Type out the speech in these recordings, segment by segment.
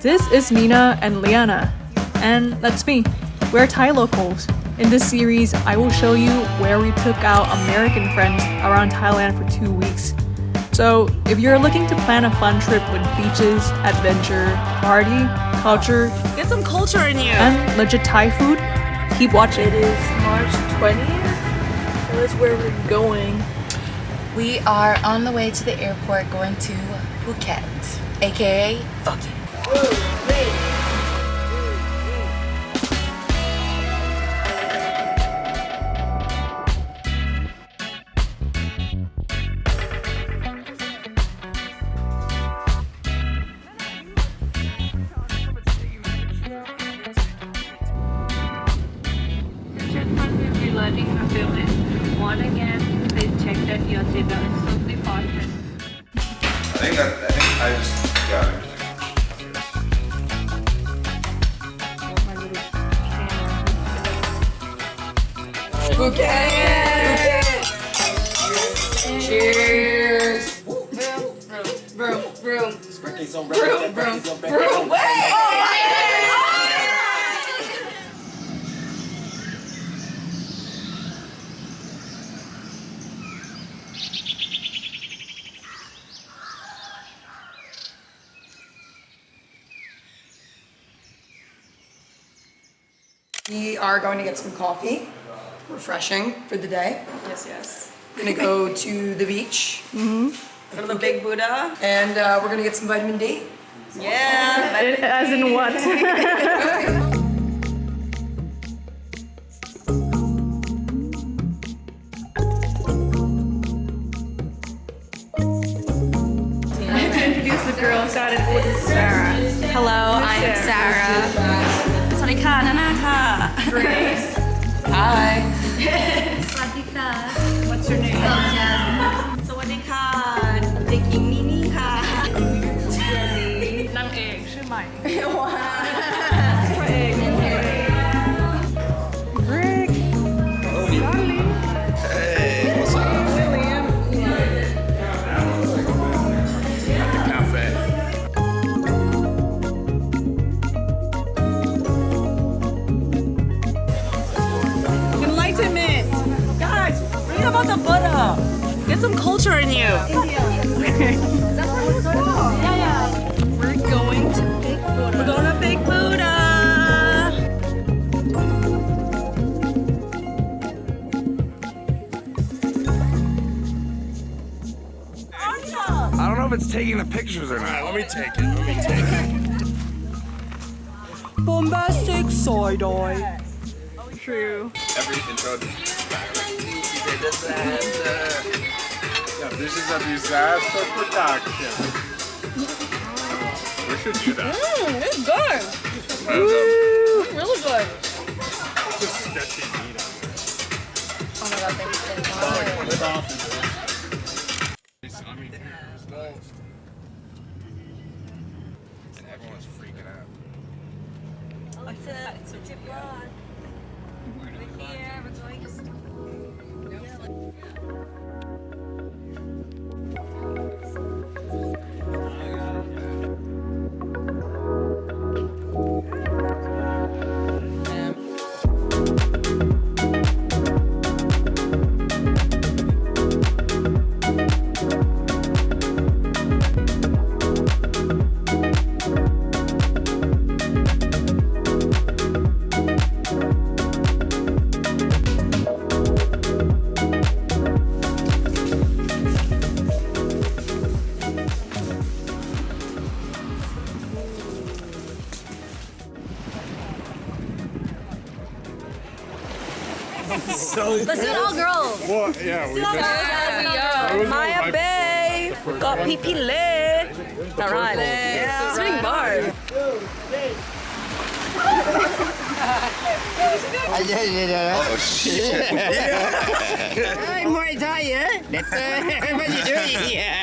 This is Nina and Liana, and that's me. We're Thai locals. In this series, I will show you where we took our American friends around Thailand for 2 weeks. So, if you're looking to plan a fun trip with beaches, adventure, party, culture, Get some culture in you. and legit Thai food, keep watching. It is March 20th, so that's where we're going. We are on the way to the airport going to Phuket, aka Phuket. Once again, please check that your seatbelt is safely fastened. I think I just got it. Phuket! Cheers! Vroom, vroom, vroom. We are going to get some coffee, refreshing for the day. Yes. We're gonna go to the beach. Go to the Big Buddha. And we're gonna get some vitamin D. Yeah. As in what? Introduce the girl started with Sarah. Hello, I'm Sarah. สวัสดีค่ะนานาค่ะ Grace. Hi. สวัสดีค่ะ What's your name? สวัสดีค่ะเด็กหญิงนี่นี่ค่ะ นางเอกชื่อใหม่ Hey, what's up? Cafe. Enlightenment. Guys, read about the Buddha. Get some culture in you. We're going to Big Buddha. We're going to Big Buddha. I don't know if it's taking the pictures or not. Let me take it. Bombastic side eye. True. Every intro. Yeah, this is a disaster production. We should do that. It's good. Really good. Just sketchy meat on Oh my god, thanks so much. this. I mean, and everyone's freaking out. It's a tip vlog. We're here. We're going to Let's do it all girls. Well, yeah, we missed. Maya Bay. Got Phi Phi lit. All right. Yeah. Spinning bar. Oh shit. Hi, Muay Thai, yeah? That's what you doing here?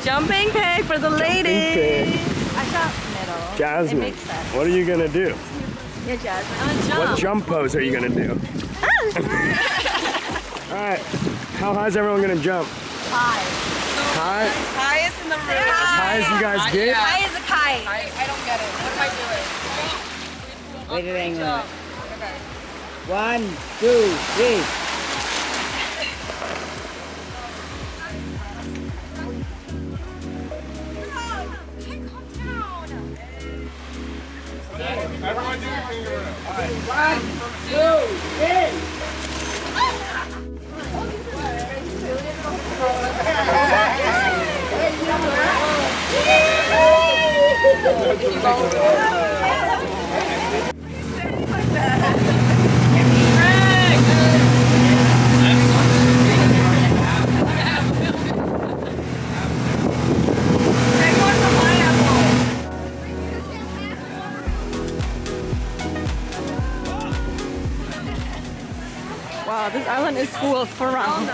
Jumping peg for the ladies. I shot middle. Jasmine, It makes sense. what are you gonna do? Yeah, Jasmine. I'm gonna jump. What jump pose are you gonna do? All right, how high is everyone gonna jump? High. Hi. Kai is in the room. As high as you guys get? Kai is a kite. I don't get it. What am I doing? Wait a minute. 1, 2, 3. Everyone do your finger around. 1, 2, 3. Wow, this island is full of Farangs.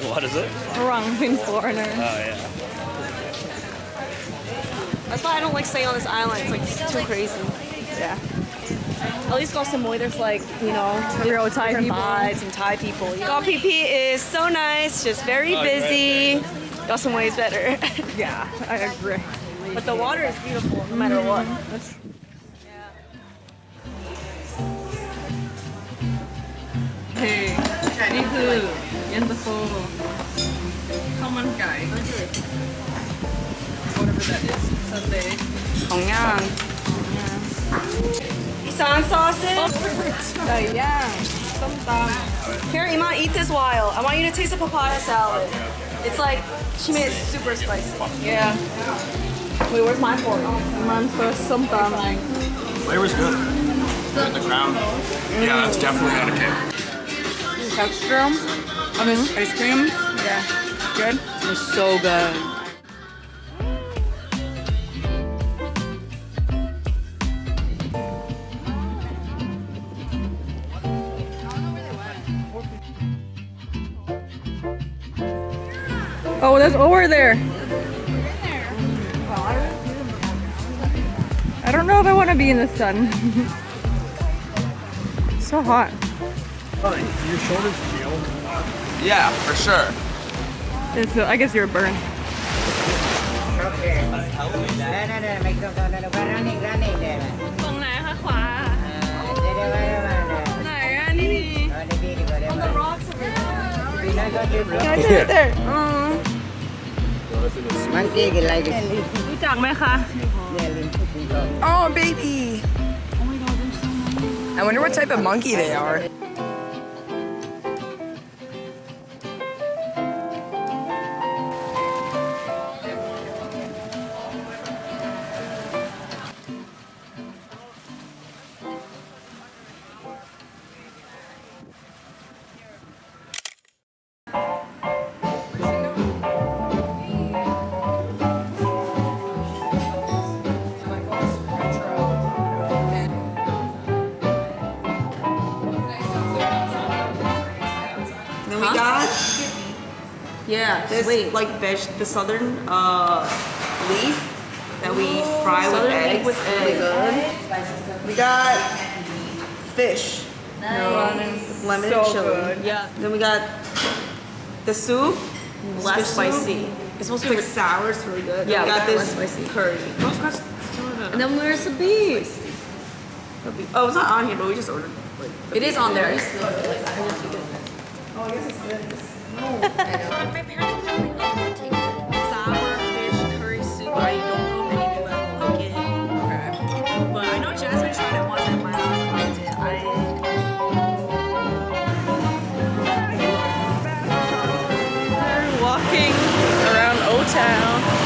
What is it? Farang means foreigner. Oh, yeah. That's why I don't like staying on this island. It's like it's too crazy. Yeah. At least Koh Samui, there's like, you know, Real Thai different people. vibes and Thai people. Koh Phi Phi is so nice, just very busy. Koh Samui is better. Yeah, I agree. But the water is beautiful no matter what. Hey, นี่คือเย็นตาโฟข้าวมันไก่ whatever that is Sunday ของย่าง Isan sausage. ไก่ย่างส้มต Here, Iman, eat this while. I want you to taste the papaya salad. It's like, she made it super spicy. yeah Wait, where's my fork? มันเฟิร์สส้มต Flavor's good. The crown. Yeah, that's definitely etiquette. texture I mean ice cream yeah good It's so good. oh there's over there I don't know if I want to be in the sun so hot Your shoulders feel? Yeah, for sure. it's, I guess you're burned Okay. No, microphone. Running there. ตรงไหนคะขวา ไหนอ่ะนี่ On the rocks over there Monkey like it. รู้จักไหมคะ Oh, baby. I wonder what type of monkey they are. Then we got, yeah, this like the southern leaf that we fry with eggs. Really good. We got fish, lemon and chili. Yeah. Then we got the soup, less spicy. It's supposed to be like sour. It's really good. Yeah. We got this curry. and then where's the beef Oh, it's not on here, but we just ordered. It is on there. Sour fish curry soup. I don't know if any of you guys like it. But I know Jasmine tried it once at my house and liked it. We're walking around O Town